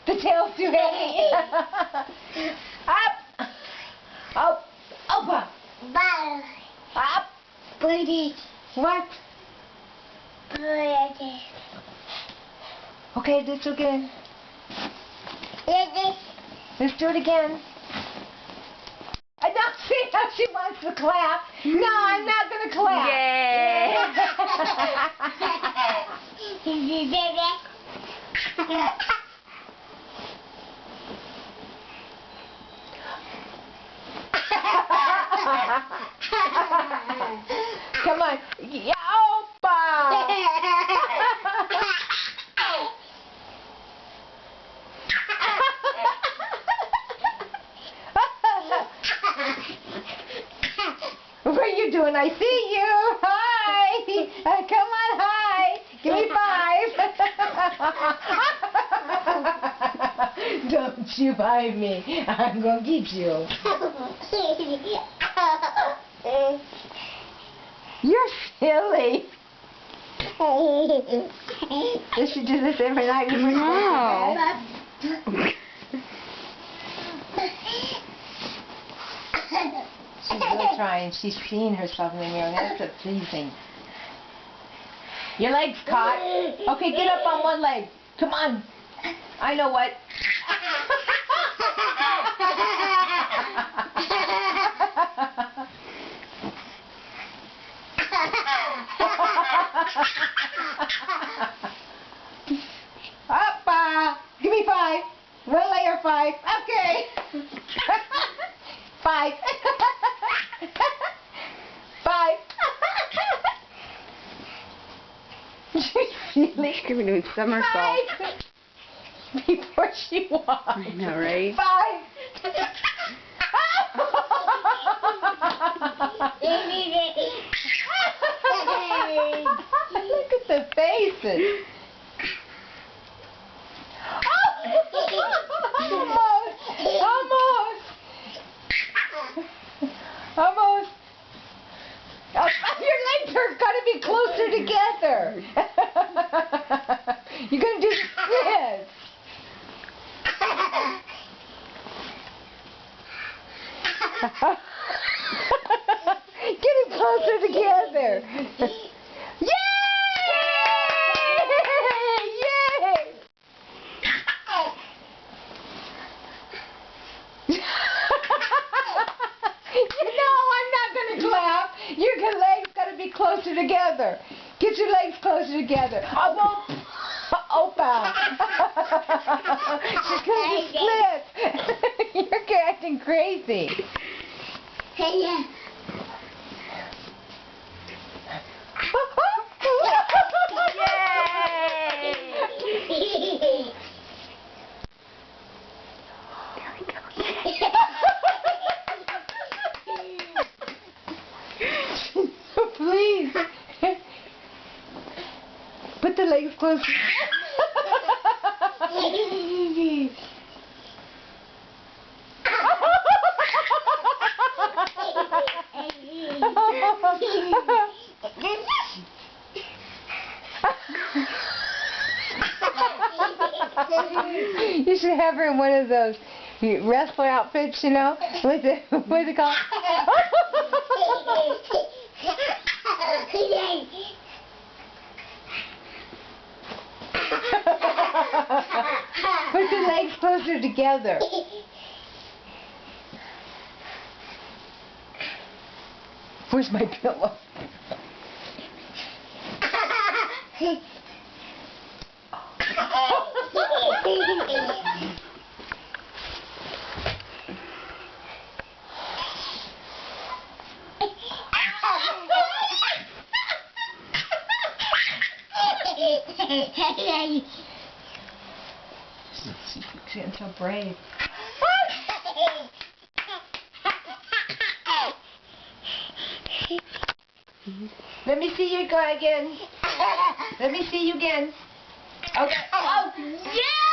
The tail's too heavy. Up. Up. Over. Up. What? Okay, let's do it again. Let's do it again. Now see how she wants to clap. No, I'm not going to clap. Yay! Come on. Yeah, Opa! What are you doing? I see you. Hi. Come on, hi. Give me 5. Don't you bite me. I'm going to get you. You're silly. Does she do this every night before you go to bed? She's really trying. She's seeing herself in the mirror. That's a pleasing. Your leg's caught. Okay, get up on one leg. Come on. I know what. Up, give me 5. One layer 5. Okay. 5. 5. She's gonna do somersault before she walks. I know, right? 5. Look at the faces. Almost. Oh, your legs are going to be closer together. You're going to do this. Get them closer together. Yay! Yay! Your legs got to be closer together. Get your legs closer together. Opa. She's going to split. You're acting crazy. Hey, Please. Put the legs close. You should have her in one of those wrestler outfits, you know? What's it called? Put the legs closer together. Where's my pillow? She's so brave. Let me see you go again. Let me see you again. Okay. Oh, yeah!